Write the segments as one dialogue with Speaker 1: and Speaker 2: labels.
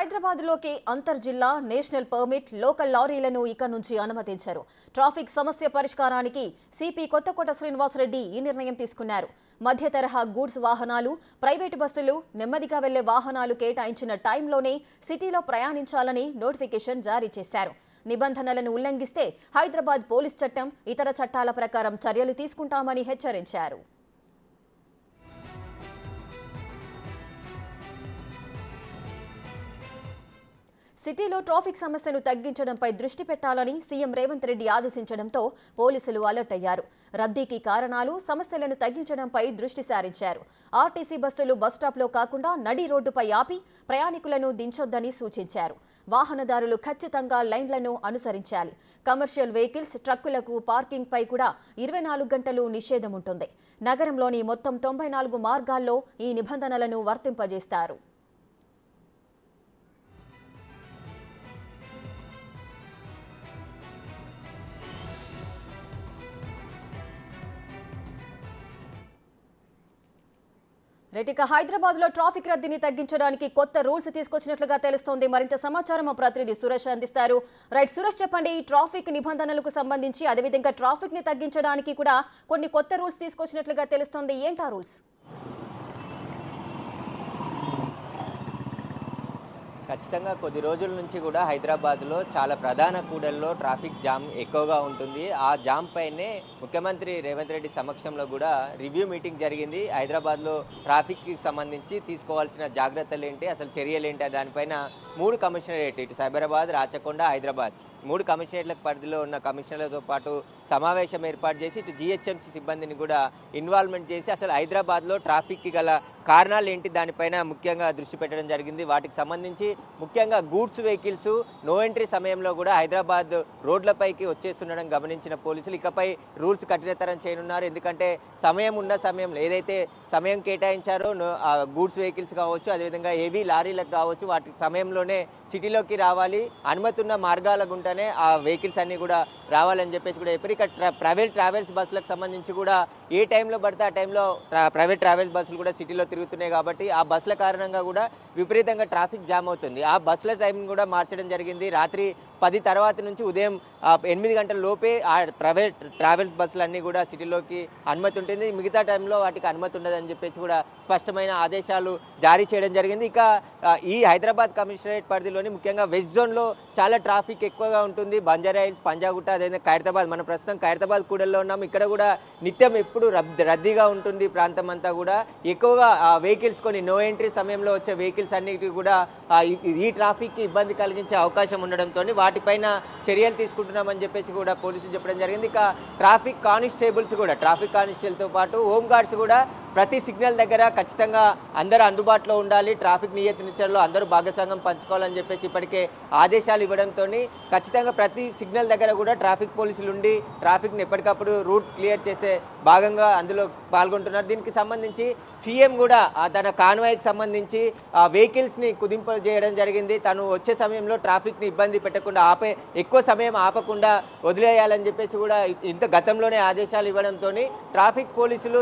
Speaker 1: హైదరాబాద్లోకి అంతర్జిల్లా national permit local లారీలను ఇక నుంచి అనుమతించారు. ట్రాఫిక్ సమస్య పరిష్కారానికి సిపి కొత్తకోట శ్రీనివాసరెడ్డి ఈ నిర్ణయం తీసుకున్నారు. మధ్య తరహా గూడ్స్ వాహనాలు, ప్రైవేటు బస్సులు, నెమ్మదిగా వెళ్లే వాహనాలు కేటాయించిన టైంలోనే సిటీలో ప్రయాణించాలని నోటిఫికేషన్ జారీ చేశారు. నిబంధనలను ఉల్లంఘిస్తే హైదరాబాద్ పోలీస్ చట్టం, ఇతర చట్టాల ప్రకారం చర్యలు తీసుకుంటామని హెచ్చరించారు. సిటీలో ట్రాఫిక్ సమస్యను తగ్గించడంపై దృష్టి పెట్టాలని సీఎం రేవంత్ రెడ్డి ఆదేశించడంతో పోలీసులు అలర్ట్ అయ్యారు. రద్దీకి కారణాలు, సమస్యలను తగ్గించడంపై దృష్టి సారించారు. ఆర్టీసీ బస్సులు బస్టాప్లో కాకుండా నడి రోడ్డుపై ఆపి ప్రయాణికులను దించొద్దని సూచించారు. వాహనదారులు ఖచ్చితంగా లైన్లను అనుసరించాలి. కమర్షియల్ వెహికల్స్, ట్రక్కులకు పార్కింగ్పై కూడా 24 గంటలు నిషేధం ఉంటుంది. నగరంలోని మొత్తం 94 మార్గాల్లో ఈ నిబంధనలను వర్తింపజేస్తారు. రైటిక హైదరాబాద్ లో ట్రాఫిక్ రద్దీని తగ్గించడానికి కొత్త రూల్స్ తీసుకొచ్చినట్లుగా తెలుస్తోంది. మరింత సమాచారం మా ప్రతినిధి సురేష్ అందిస్తారు. రైట్ సురేష్, చెప్పండి. ఈ ట్రాఫిక్ నిబంధనలకు సంబంధించి, అదేవిధంగా ట్రాఫిక్ ని తగ్గించడానికి కూడా కొన్ని కొత్త రూల్స్ తీసుకొచ్చినట్లుగా తెలుస్తోంది. ఏంటా రూల్స్?
Speaker 2: ఖచ్చితంగా కొద్ది రోజుల నుంచి కూడా హైదరాబాద్లో చాలా ప్రధాన కూడల్లో ట్రాఫిక్ జామ్ ఎక్కువగా ఉంటుంది. ఆ జామ్ పైనే ముఖ్యమంత్రి రేవంత్ రెడ్డి సమక్షంలో కూడా రివ్యూ మీటింగ్ జరిగింది. హైదరాబాద్లో ట్రాఫిక్కి సంబంధించి తీసుకోవాల్సిన జాగ్రత్తలు ఏంటి, అసలు చర్యలు ఏంటి, దానిపైన 3 కమిషనరేట్, ఇటు సైబరాబాద్, రాచకొండ, హైదరాబాద్ 3 కమిషనరేట్ల పరిధిలో ఉన్న కమిషనర్లతో పాటు సమావేశం ఏర్పాటు చేసి ఇటు జిహెచ్ఎంసీ సిబ్బందిని కూడా ఇన్వాల్వ్మెంట్ చేసి అసలు హైదరాబాద్లో ట్రాఫిక్కి గల కారణాలు ఏంటి, దానిపైన ముఖ్యంగా దృష్టి పెట్టడం జరిగింది. వాటికి సంబంధించి ముఖ్యంగా గూడ్స్ వెహికల్స్ నో ఎంట్రీ సమయంలో కూడా హైదరాబాద్ రోడ్లపైకి వచ్చేస్తుండడం గమనించిన పోలీసులు ఇకపై రూల్స్ కఠినతరం చేయనున్నారు. ఎందుకంటే సమయం ఉన్న సమయంలో ఏదైతే సమయం కేటాయించారో గూడ్స్ వెహికల్స్ కావచ్చు, అదేవిధంగా హెవీ లారీలకు కావచ్చు, వాటి సమయంలోనే సిటీలోకి రావాలి, అనుమతి ఉన్న మార్గాల గుంటనే ఆ వెహికల్స్ అన్నీ కూడా రావాలని చెప్పేసి కూడా చెప్పారు. ఇక ప్రైవేట్ ట్రావెల్స్ బస్సులకు సంబంధించి కూడా ఏ టైంలో పడితే ఆ టైంలో ప్రైవేట్ ట్రావెల్స్ బస్సులు కూడా సిటీలో తిరుగుతున్నాయి కాబట్టి ఆ బస్సుల కారణంగా కూడా విపరీతంగా ట్రాఫిక్ జామ్ అవుతుంది. ఆ బస్సుల టైంని కూడా మార్చడం జరిగింది. రాత్రి 10 తర్వాత నుంచి ఉదయం 8 గంటల లోపే ఆ ప్రైవేట్ ట్రావెల్స్ బస్సులన్నీ కూడా సిటీలోకి అనుమతి ఉంటుంది, మిగతా టైంలో వాటికి అనుమతి ఉండదని చెప్పేసి కూడా స్పష్టమైన ఆదేశాలు జారీ చేయడం జరిగింది. ఇక ఈ హైదరాబాద్ కమిషనరేట్ పరిధిలోని ముఖ్యంగా వెస్ట్ జోన్లో చాలా ట్రాఫిక్ ఎక్కువగా ఉంటుంది. బంజారాహిల్స్, పంజాగుట్ట, అదేవిధంగా ఖైరతాబాద్, మనం ప్రస్తుతం ఖైరతాబాద్ కూడల్లో ఉన్నాం. ఇక్కడ కూడా నిత్యం ఎప్పుడు రద్దీగా ఉంటుంది ప్రాంతం అంతా కూడా. ఎక్కువగా వెహికల్స్ కొన్ని నో ఎంట్రీ సమయంలో వచ్చే వెహికల్స్ అన్నిటికీ కూడా ఈ ట్రాఫిక్కి ఇబ్బంది కలిగించే అవకాశం ఉండడంతో వాటిపైన చర్యలు తీసుకుంటున్నామని చెప్పేసి కూడా పోలీసులు చెప్పడం జరిగింది. ఇక ట్రాఫిక్ కానిస్టేబుల్స్ కూడా, ట్రాఫిక్ కానిస్టేబుల్తో పాటు హోంగార్డ్స్ కూడా ప్రతి సిగ్నల్ దగ్గర ఖచ్చితంగా అందరూ అందుబాటులో ఉండాలి, ట్రాఫిక్ నియంత్రించడంలో అందరూ భాగస్వామ్యం పంచుకోవాలని చెప్పేసి ఇప్పటికే ఆదేశాలు ఇవ్వడంతో ఖచ్చితంగా ప్రతి సిగ్నల్ దగ్గర కూడా ట్రాఫిక్ పోలీసులు ఉండి ట్రాఫిక్ని ఎప్పటికప్పుడు రూట్ క్లియర్ చేసే భాగంగా అందులో పాల్గొంటున్నారు. దీనికి సంబంధించి సీఎం కూడా తన కాన్వాయ్కి సంబంధించి వెహికల్స్ని కుదింపు చేయడం జరిగింది. తను వచ్చే సమయంలో ట్రాఫిక్ని ఇబ్బంది పెట్టకుండా ఎక్కువ సమయం ఆపకుండా వదిలేయాలని చెప్పేసి కూడా ఇంత గతంలోనే ఆదేశాలు ఇవ్వడంతో ట్రాఫిక్ పోలీసులు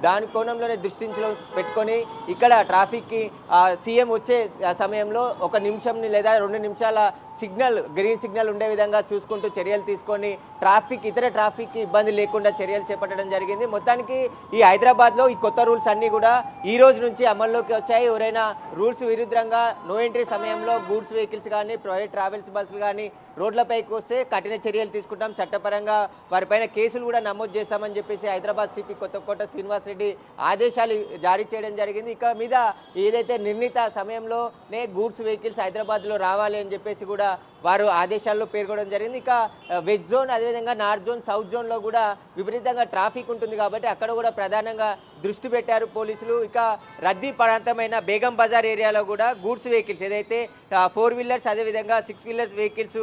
Speaker 2: దాని కోణంలోనే దృష్టించలో పెట్టుకొని ఇక్కడ ట్రాఫిక్కి సీఎం వచ్చే సమయంలో 1 నిమిషం లేదా 2 నిమిషాల సిగ్నల్, గ్రీన్ సిగ్నల్ ఉండే విధంగా చూసుకుంటూ చర్యలు తీసుకొని ఇతర ట్రాఫిక్కి ఇబ్బంది లేకుండా చర్యలు చేపట్టడం జరిగింది. మొత్తానికి ఈ హైదరాబాద్లో ఈ కొత్త రూల్స్ అన్నీ కూడా ఈ రోజు నుంచి అమల్లోకి వచ్చాయి. ఎవరైనా రూల్స్ విరుద్ధంగా నో ఎంట్రీ సమయంలో గూడ్స్ వెహికల్స్ కానీ, ప్రైవేట్ ట్రావెల్స్ బస్సులు కానీ రోడ్లపైకి వస్తే కఠిన చర్యలు తీసుకుంటాం, చట్టపరంగా వారిపైన కేసులు కూడా నమోదు చేస్తామని చెప్పేసి హైదరాబాద్ సిపి కొత్తకోట శ్రీనివాసరెడ్డి ఆదేశాలు జారీ చేయడం జరిగింది. ఇక మీద ఏదైతే నిర్ణీత సమయంలోనే గూడ్స్ వెహికల్స్ హైదరాబాద్లో రావాలి అని చెప్పేసి కూడా వారు ఆదేశాల్లో పేర్కొనడం జరిగింది. ఇక వెస్ట్ జోన్, అదేవిధంగా నార్త్ జోన్, సౌత్ జోన్లో కూడా విపరీతంగా ట్రాఫిక్ ఉంటుంది కాబట్టి అక్కడ కూడా ప్రధానంగా దృష్టి పెట్టారు పోలీసులు. ఇక రద్దీ ప్రాంతమైన బేగం బజార్ ఏరియాలో కూడా గూడ్స్ వెహికల్స్ ఏదైతే 4 వీలర్స్, అదేవిధంగా 6 వీలర్స్ వెహికల్స్,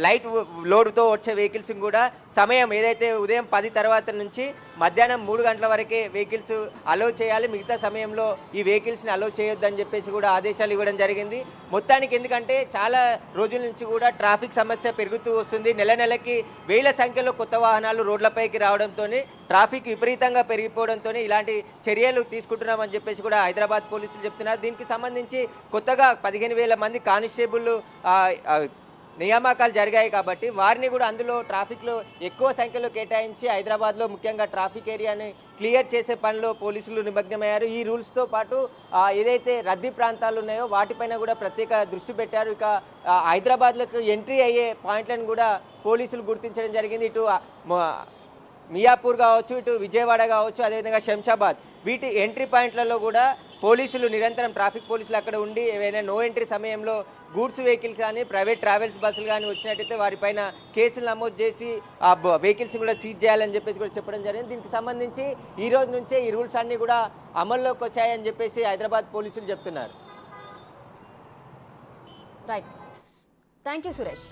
Speaker 2: లైట్ లోడ్తో వచ్చే వెహికల్స్ కూడా సమయం ఏదైతే ఉదయం 10 తర్వాత నుంచి మధ్యాహ్నం 3 గంటల వరకే వెహికల్స్ అలౌ చేయాలి, మిగతా సమయంలో ఈ వెహికల్స్ని అలౌ చేయొద్దని చెప్పేసి కూడా ఆదేశాలు ఇవ్వడం జరిగింది. మొత్తానికి ఎందుకంటే చాలా రోజుల నుంచి కూడా ట్రాఫిక్ సమస్య పెరుగుతూ వస్తుంది. నెలకి వేల సంఖ్యలో కొత్త వాహనాలు రోడ్లపైకి రావడంతో ట్రాఫిక్ విపరీతంగా పెరిగిపోవడంతో ఇలాంటి ఇలాంటి చర్యలు తీసుకుంటున్నామని చెప్పేసి కూడా హైదరాబాద్ పోలీసులు చెప్తున్నారు. దీనికి సంబంధించి కొత్తగా 15,000 మంది కానిస్టేబుల్ నియామకాలు జరిగాయి కాబట్టి వారిని కూడా అందులో ట్రాఫిక్లో ఎక్కువ సంఖ్యలో కేటాయించి హైదరాబాద్లో ముఖ్యంగా ట్రాఫిక్ ఏరియాని క్లియర్ చేసే పనిలో పోలీసులు నిమగ్నమయ్యారు. ఈ రూల్స్తో పాటు ఏదైతే రద్దీ ప్రాంతాలు ఉన్నాయో వాటిపైన కూడా ప్రత్యేక దృష్టి పెట్టారు. ఇక హైదరాబాద్లోకి ఎంట్రీ అయ్యే పాయింట్లను కూడా పోలీసులు గుర్తించడం జరిగింది. ఇటు మియాపూర్ కావచ్చు, ఇటు విజయవాడ కావచ్చు, అదేవిధంగా శంషాబాద్ వీటి ఎంట్రీ పాయింట్లలో కూడా పోలీసులు నిరంతరం ట్రాఫిక్ పోలీసులు అక్కడ ఉండి ఏవైనా నో ఎంట్రీ సమయంలో గూడ్స్ వెహికల్స్ కానీ ప్రైవేట్ ట్రావెల్స్ బస్సులు కానీ వచ్చినట్టయితే వారిపైన కేసులు నమోదు చేసి ఆ వెహికల్స్ కూడా సీజ్ చేయాలని చెప్పేసి కూడా చెప్పడం జరిగింది. దీనికి సంబంధించి ఈ రోజు నుంచే ఈ రూల్స్ అన్నీ కూడా అమల్లోకి వచ్చాయని చెప్పేసి హైదరాబాద్ పోలీసులు చెప్తున్నారు.
Speaker 1: Right, thank you Suresh.